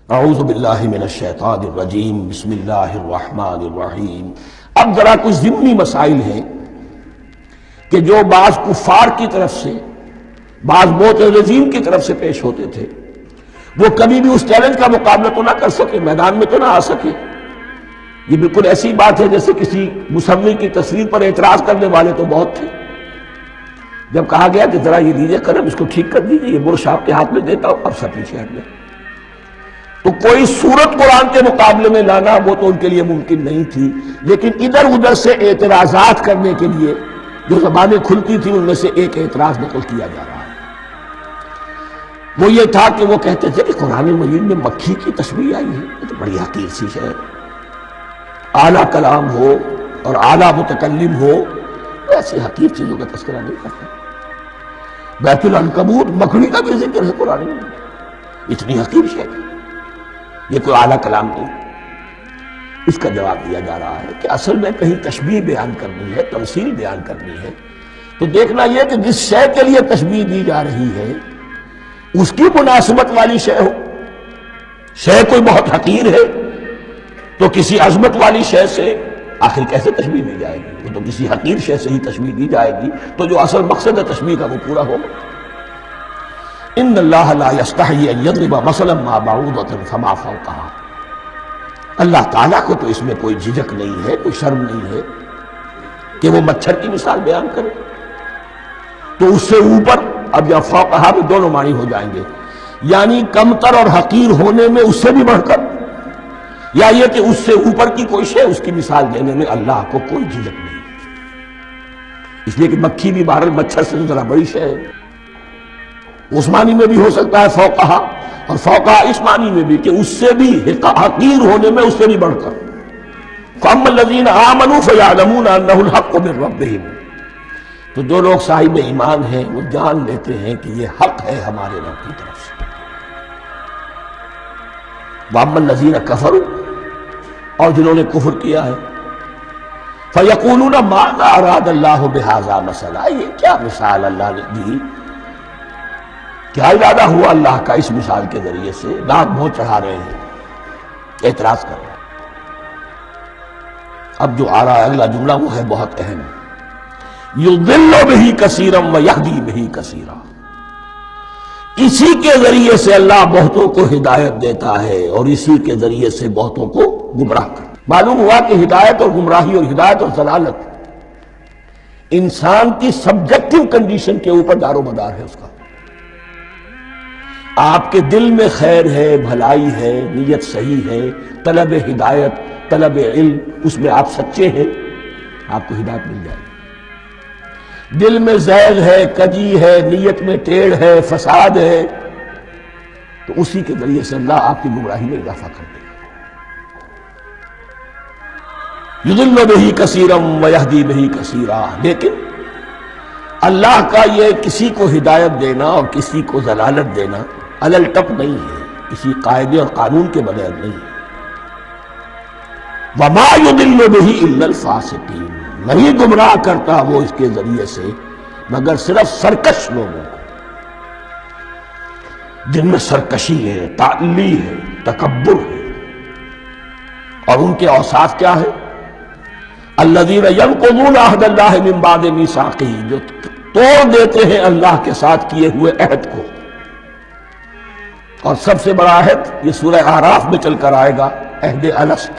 اعوذ باللہ من الشیطان الرجیم بسم اللہ الرحمن الرحیم۔ اب ذرا کچھ ضمنی مسائل ہیں کہ جو بعض کفار کی طرف سے، بعض معتزلین کی طرف سے پیش ہوتے تھے، وہ کبھی بھی اس چیلنج کا مقابلہ تو نہ کر سکے، میدان میں تو نہ آ سکے۔ یہ بالکل ایسی بات ہے جیسے کسی مصور کی تصویر پر اعتراض کرنے والے تو بہت تھے۔ جب کہا گیا کہ ذرا یہ دیجیے قلم، اس کو ٹھیک کر دیجیے، یہ برش آپ کے ہاتھ میں دیتا ہوں، اب سب پیچھے ہٹ گئے۔ تو کوئی صورت قرآن کے مقابلے میں لانا وہ تو ان کے لیے ممکن نہیں تھی، لیکن ادھر ادھر سے اعتراضات کرنے کے لیے جو زبانیں کھلتی تھیں ان میں سے ایک اعتراض نقل کیا جا رہا ہے۔ وہ یہ تھا کہ وہ کہتے تھے کہ قرآن مجید میں مکھی کی تشبیہ آئی ہے، یہ تو بڑی حقیر سی ہے، اعلیٰ کلام ہو اور اعلیٰ متکلم ہو، ایسی حقیر چیزوں کا تذکرہ نہیں کرتا۔ بیت العنکبوت مکڑی کا بھی ذکر ہے قرآن میں، اتنی حقیر شے ہے، یہ کوئی اعلیٰ کلام نہیں۔ اس کا جواب دیا جا رہا ہے کہ اصل میں کہیں تشبیہ بیان کرنی ہے، تمثیل بیان کرنی ہے، تو دیکھنا یہ کہ جس شے کے لیے تشبیہ دی جا رہی ہے اس کی مناسبت والی شے ہو۔ شے کوئی بہت حقیر ہے تو کسی عظمت والی شے سے آخر کیسے تشبیہ دی جائے گی؟ وہ تو کسی حقیر شے سے ہی تشبیہ دی جائے گی تو جو اصل مقصد ہے تشبیہ کا وہ پورا ہوگا۔ ان اللہ لا یستحیی ان یضرب مثلا ما بعوضۃ فما فوقہا، اللہ تعالیٰ کو تو اس میں کوئی جھجک نہیں ہے، کوئی شرم نہیں ہے کہ وہ مچھر کی مثال بیان کرے، تو اس سے اوپر، اب یا فوقہا بھی دونوں معنی ہو جائیں گے، یعنی کمتر اور حقیر ہونے میں اس سے بھی بڑھ کر، یا یہ کہ اس سے اوپر کی کوئی شے، اس کی مثال دینے میں اللہ کو کوئی جھجک نہیں، اس لیے کہ مکھی بھی بہرحال مچھر سے ذرا بڑی شے ہے۔ اس معنی میں بھی ہو سکتا ہے فوقہا، اور فوقہا اس معنی میں بھی کہ اس سے بھی حقیر ہونے میں اس سے بھی بڑھ کر۔ فَأَمَّا الَّذِينَ آمَنُوا فَيَعْلَمُونَ أَنَّهُ الْحَقُّ مِنْ رَبِّهِمْ، تو جو لوگ صاحب ایمان ہیں وہ جان لیتے ہیں کہ یہ حق ہے ہمارے رب کی طرف سے۔ وَأَمَّا الَّذِينَ كَفَرُوا، اور جنہوں نے کفر کیا ہے، فَيَقُولُونَ مَاذَا أَرَادَ اللَّهُ بِهَذَا مَثَلًا، یہ کیا مثال اللہ نے دی، کیا ارادہ ہوا اللہ کا اس مثال کے ذریعے سے؟ ناک منہ چڑھا رہے ہیں، اعتراض کر رہے ہیں۔ اب جو آ رہا ہے اگلا جملہ وہ ہے بہت اہم، یضل بہ کثیرا ویہدی بہ کثیرا، اسی کے ذریعے سے اللہ بہتوں کو ہدایت دیتا ہے اور اسی کے ذریعے سے بہتوں کو گمراہ کرتا ہے۔ معلوم ہوا کہ ہدایت اور گمراہی اور ہدایت اور ضلالت انسان کی سبجیکٹو کنڈیشن کے اوپر دار و مدار ہے۔ اس کا آپ کے دل میں خیر ہے، بھلائی ہے، نیت صحیح ہے، طلب ہدایت، طلب علم، اس میں آپ سچے ہیں، آپ کو ہدایت مل جائے گی۔ دل میں زیغ ہے، کجی ہے، نیت میں ٹیڑھ ہے، فساد ہے، تو اسی کے ذریعے سے اللہ آپ کی گمراہی میں اضافہ کر دے گا۔ یضل بہ کثیرا ویہدی بہ کثیرا، لیکن اللہ کا یہ کسی کو ہدایت دینا اور کسی کو ضلالت دینا علل ٹپ نہیں ہے، کسی قاعدے اور قانون کے بغیر نہیں ہے۔ وما یضل بہ الا الفاسقین، نہیں گمراہ کرتا وہ اس کے ذریعے سے مگر صرف سرکش لوگوں کو، جن میں سرکشی ہے، تعلی ہے، تکبر ہے، اور ان کے اوصاف کیا ہے؟ الذین ینقضون عہد اللہ من بعد میثاقہ، جو توڑ دیتے ہیں اللہ کے ساتھ کیے ہوئے عہد کو، اور سب سے بڑا عہد یہ سورہ اعراف میں چل کر آئے گا، عہد الست۔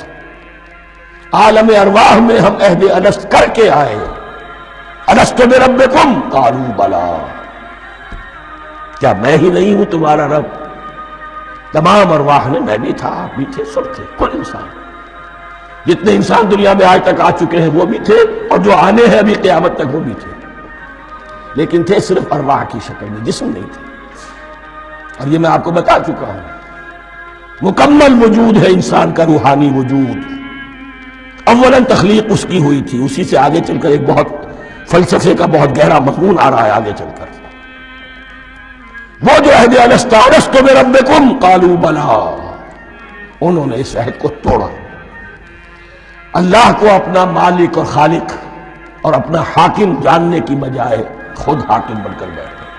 عالم ارواح میں ہم عہد الست کر کے آئے، الست بربکم قالوا بلی، کیا میں ہی نہیں ہوں تمہارا رب؟ تمام ارواح نے میں بھی تھا، آپ بھی تھے، سب تھے، کل انسان، جتنے انسان دنیا میں آج تک آ چکے ہیں وہ بھی تھے، اور جو آنے ہیں ابھی قیامت تک وہ بھی تھے، لیکن تھے صرف ارواح کی شکل میں، جسم نہیں تھے۔ اور یہ میں آپ کو بتا چکا ہوں، مکمل وجود ہے انسان کا روحانی وجود۔ اولاً تخلیق اس کی ہوئی تھی، اسی سے آگے چل کر ایک بہت فلسفے کا بہت گہرا مضمون آ رہا ہے آگے چل کر۔ وہ جو عہد الست الست بربکم قالوا بلی، انہوں نے اس عہد کو توڑا، اللہ کو اپنا مالک اور خالق اور اپنا حاکم جاننے کی بجائے خود حاکم بن کر بیٹھ گئے۔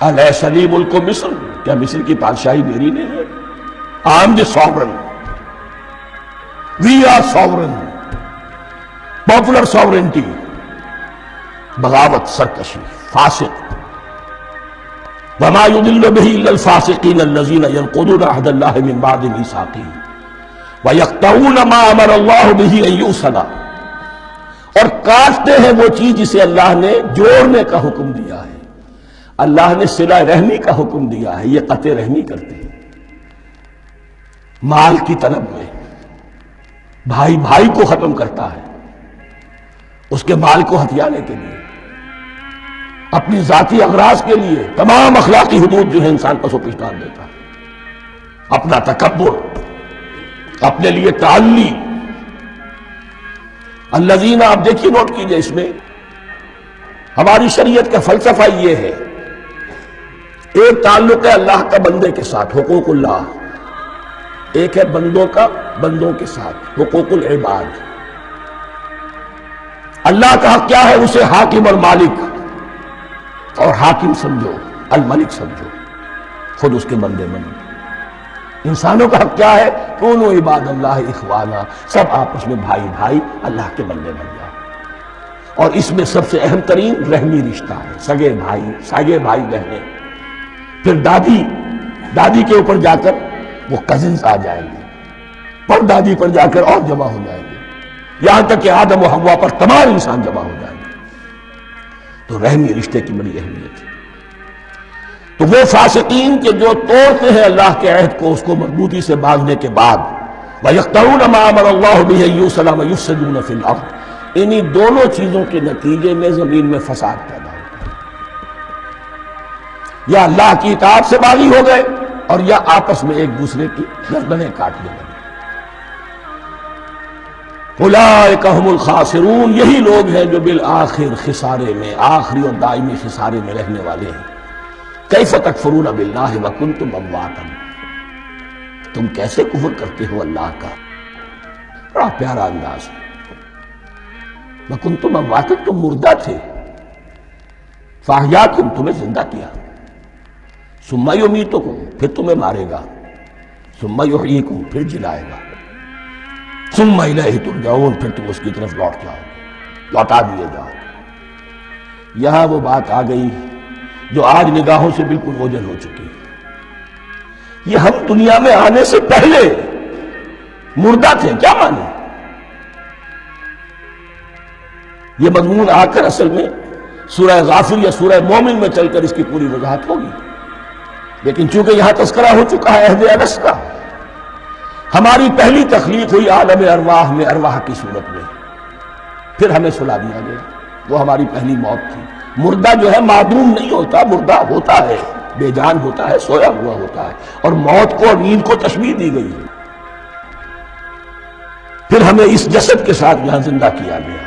الیس لی ملک مصر، کیا مصر کی بادشاہی میری نہیں ہے؟ I am the sovereign. We are sovereign. Popular sovereignty. بغاوت، سرکشی، فاسق. وما يضل به الا الفاسقين الذين ينقضون عهد الله من بعد ميثاقه ويقطعون ما امر الله به ان يوصل، اور کاٹتے ہیں وہ چیز جسے اللہ نے جوڑنے کا حکم دیا ہے. اللہ نے صلہ رحمی کا حکم دیا ہے، یہ قطع رحمی کرتے ہیں. مال کی طلب میں بھائی بھائی کو ختم کرتا ہے اس کے مال کو ہتھیانے کے لیے، اپنی ذاتی اغراض کے لیے تمام اخلاقی حدود جو ہے انسان پس و پیش ڈال دیتا ہے. اپنا تکبر، اپنے لیے تعلی. الذین، آپ دیکھیے نوٹ کیجئے، اس میں ہماری شریعت کا فلسفہ یہ ہے، ایک تعلق ہے اللہ کا بندے کے ساتھ، حقوق اللہ، ایک ہے بندوں کا بندوں کے ساتھ، حقوق العباد. اللہ کا حق کیا ہے؟ اسے حاکم اور مالک، اور حاکم سمجھو، الملک سمجھو، خود اس کے بندے بنو. انسانوں کا حق کیا ہے؟ کونوا عباد اللہ اخوانا، سب آپس میں بھائی بھائی اللہ کے بندے بن جاؤ. اور اس میں سب سے اہم ترین رحمی رشتہ ہے، سگے بھائی بہنیں. پھر دادی کے اوپر جا کر وہ کزنز آ جائیں گے، پر دادی پر جا کر اور جمع ہو جائیں گے، یہاں تک کہ آدم و حوا پر تمام انسان جمع ہو جائیں گے. تو رحمی رشتے کی بڑی اہمیت ہے. تو وہ فاسقین کے جو توڑتے ہیں اللہ کے عہد کو، اس کو مضبوطی سے باندھنے کے بعد، وَيَقْطَعُونَ مَا أَمَرَ اللَّهُ بِهِ أَن يُوصَلَ وَيُفْسِدُونَ فِي الْأَرْضِ، انہی دونوں چیزوں کے نتیجے میں زمین میں فساد پیدا ہوتا ہے. یا اللہ کی اطاعت سے باغی ہو گئے، اور یا آپس میں ایک دوسرے کی گردنیں کاٹنے لگے. اولئک ھم الخاسرون، یہی لوگ ہیں جو بالآخر خسارے میں، آخری اور دائمی خسارے میں رہنے والے ہیں. کیف تکفرون باللہ وکنتم امواتا، تم کیسے کفر کرتے ہو اللہ کا. بڑا پیارا انداز ہے. وکنتم امواتا، تم مردہ تھے، فاحیاکم، تمہیں زندہ کیا. ثم یمیتکم، پھر تمہیں مارے گا. ثم یحییکم، پھر جلائے گا. ثم الیہ ترجعون، پھر تم اس کی طرف لوٹا دیے جاؤ. یہاں وہ بات آ گئی جو آج نگاہوں سے بالکل اوجھل ہو چکی ہے. یہ ہم دنیا میں آنے سے پہلے مردہ تھے، کیا مانے؟ یہ مضمون آ کر اصل میں سورہ غافر یا سورہ مومن میں چل کر اس کی پوری وضاحت ہوگی. لیکن چونکہ یہاں تذکرہ ہو چکا ہے عہد انس کا، ہماری پہلی تخلیق ہوئی عالم ارواح میں، ارواح کی صورت میں، پھر ہمیں سلا دیا گیا. وہ ہماری پہلی موت تھی. مردہ جو ہے معدوم نہیں ہوتا، مردہ ہوتا ہے، بے جان ہوتا ہے، سویا ہوا ہوتا ہے. اور موت کو اور نیند کو تشبیہ دی گئی ہے. پھر ہمیں اس جسد کے ساتھ یہاں زندہ کیا گیا،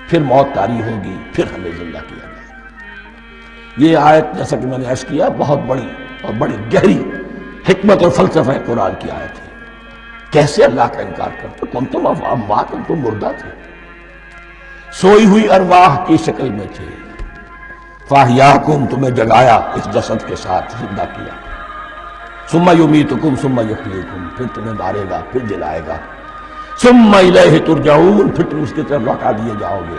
پھر موت طاری ہوگی، پھر ہمیں زندہ کیا گیا. یہ آیت جیسا کہ میں نے عرض کیا بہت بڑی اور بڑی گہری حکمت اور فلسفہ قرآن کی آیت ہے. کیسے اللہ کا انکار کرتے؟ کنتم اموات، تم مردہ تھے، سوئی ہوئی ارواح کی شکل میں تھے. فاحیاکم، تمہیں جگایا اس جسد کے ساتھ، زندہ کیا. ثم یمیتکم ثم یحییکم، پھر تمہیں مارے گا، پھر جلائے گا. ثم الیہ ترجعون، پھر تم اس کی طرف لوٹا دیے جاؤ گے.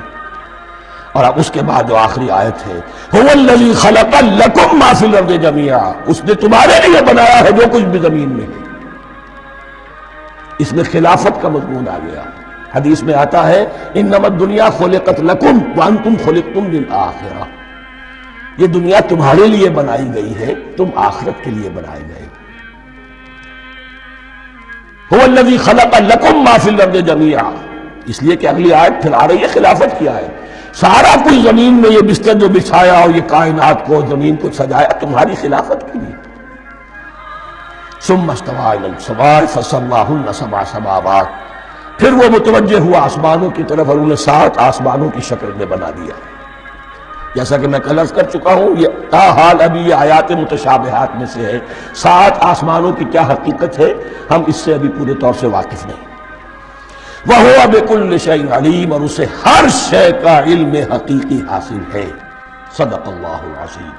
اور اب اس کے بعد جو آخری آیت ہے، هو الذی خلق لکم ما فی الارض جمیعا، اس نے تمہارے لیے بنایا ہے جو کچھ بھی زمین میں ہے. اس میں خلافت کا مضمون آ گیا. حدیث میں آتا ہے انما الدنیا خلقت لکم وانتم خلقتم للآخرہ، یہ دنیا تمہارے لیے بنائی گئی ہے، تم آخرت کے لیے بنائے گئے. هو الذی خلق لکم ما فی الارض جمیعا، اس لیے کہ اگلی آیت پھر آ رہی ہے خلافت کی آیت. سارا کچھ زمین میں یہ بستر جو بچھایا اور یہ کائنات کو، زمین کو سجایا تمہاری خلافت کے لیے. ثم استوى الى السماء فسواهن سبع سماوات، پھر وہ متوجہ ہوا آسمانوں کی طرف اور انہیں 7 آسمانوں کی شکل میں بنا دیا. جیسا کہ میں کل عرض کر چکا ہوں، یہ تاحال ابھی یہ آیات متشابہات میں سے ہے. 7 آسمانوں کی کیا حقیقت ہے ہم اس سے ابھی پورے طور سے واقف نہیں. وَهُوَ بِكُلِّ شَيْءٍ عَلِيمٌ، اور اسے ہر شے کا علم حقیقی حاصل ہے. صدق اللہ العظیم.